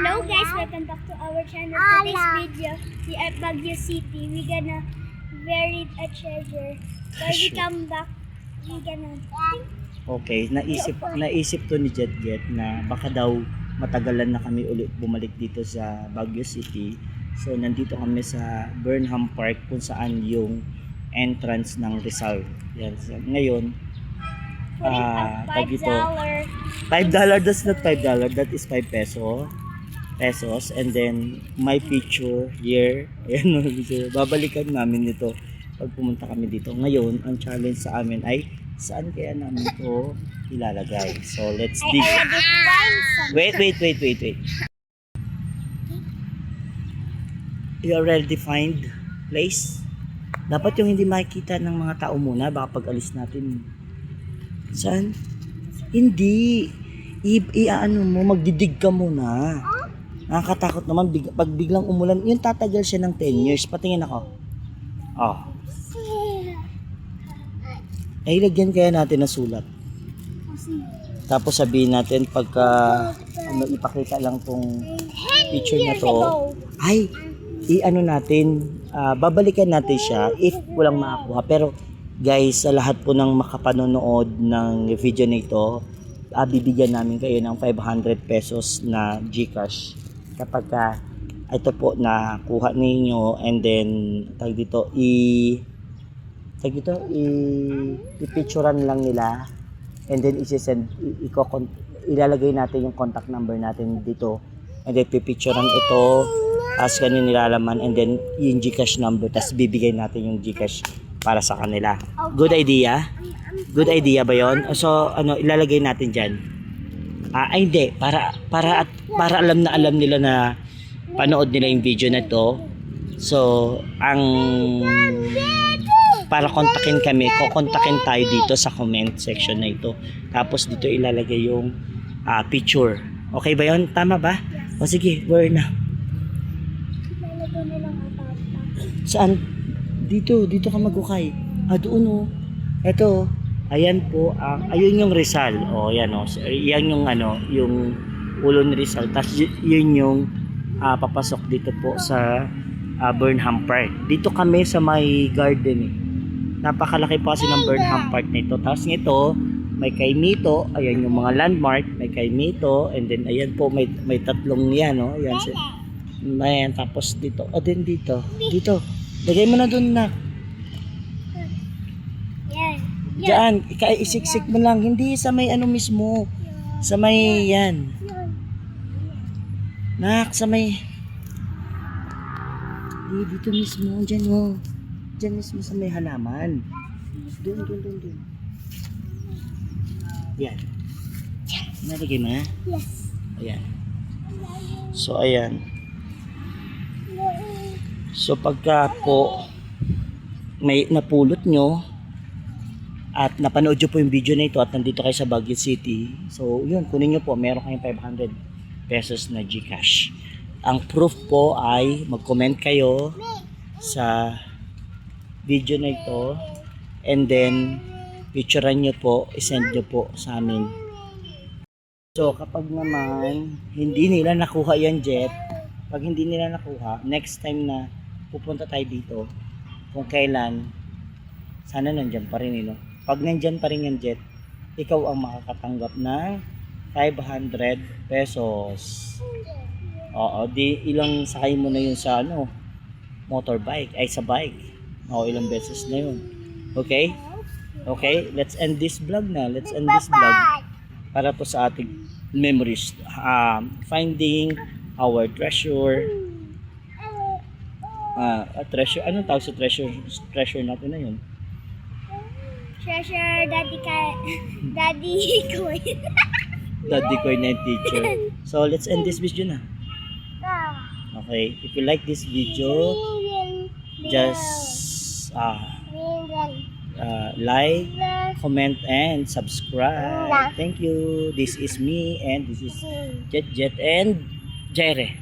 Hello guys, welcome back to our channel. Today's video, we are Baguio City. We gonna bury a treasure. When we come back, we gonna... Okay, naisip to ni Jet na baka daw matagalan na kami ulit bumalik dito sa Baguio City. So nandito kami sa Burnham Park kung saan yung entrance ng Rizal. Yan. So, ngayon, tag ito, $5, that's not $5, that is 5 pesos, and then my picture here. Ayan, so, babalikan namin ito pag pumunta kami dito. Ngayon, ang challenge sa amin ay saan kaya namin ito ilalagay. So let's dig. Wait. You already find place? Dapat yung hindi makikita ng mga tao muna, baka pag alis natin. Saan? Hindi. Ano mo, magdidig ka muna. Nakakatakot naman pag biglang umulan. Yung tatagal siya ng 10 years. Patingin ako. Oh. Ay, lagyan kaya natin na sulat. Tapos sabihin natin pagka ipakita lang tong picture na to. Ay, i-ano natin, babalikan natin siya if walang makakuha. Pero guys, sa lahat po ng makapanonood ng video nito, bibigyan namin kayo ng 500 pesos na GCash kapag ito po na kuha ninyo, and then i-picturean lang nila, and then ilalagay natin yung contact number natin dito, and then pipicturean ito as kanina nilalaman, and then yung GCash number, tas bibigay natin yung GCash para sa kanila. Good idea? Good idea ba yon? So ilalagay natin dyan. Ay hindi, para alam nila na panood nila yung video na to. So para kontakin kami, kukontakin tayo dito sa comment section na ito. Tapos dito ilalagay yung picture. Okay ba yon? Tama ba? O sige, where na? Saan? Dito ka magukay. Doon oh. Ito, ayan po, ayun yung Rizal. O, yan o. Yan yung yung ulo ni Rizal. Tapos yun yung papasok dito po sa Burnham Park. Dito kami sa may garden eh. Napakalaki po kasi ng Burnham Park nito. Tapos nito, may kay Mito. Ayan yung mga landmark. May kay Mito. And then ayan po, may tatlong yan o. Ayan siya. Ayan, tapos dito. Din dito. Dito. Lagay mo na doon na. Diyan, isiksik mo lang. Hindi sa may mismo. Sa may yan. Nak, sa may... Dito mismo. Diyan o. Diyan mismo sa may halaman. Doon. Yan. Nalagay mo na? Yes. Ayan. So, ayan. So pagka po may napulot nyo at napanood nyo po yung video na ito at nandito kayo sa Baguio City, so yun, kunin nyo po, meron kayong 500 pesos na GCash. Ang proof po ay mag-comment kayo sa video na ito, and then picturean nyo po, isend nyo po sa amin. So kapag naman hindi nila nakuha yan, Jet, pag hindi nila nakuha, next time na pupunta tayo dito, kung kailan, sana nandyan pa rin, Pag nandyan pa rin yan, Jet, ikaw ang makakatanggap ng 500 pesos. Oo, di ilang sakay mo na yun sa motorbike, ay sa bike. Oo, ilang beses na yun. Okay? Okay, let's end this vlog na. Let's end this vlog para po sa ating memories. Finding our treasure. Treasure, anong tawag sa treasure natin na yun? Treasure, Daddy Coin. Daddy Coin na teacher. So let's end this video na. Okay, if you like this video, just like, comment, and subscribe. Thank you. This is me, and this is Jet and Jere.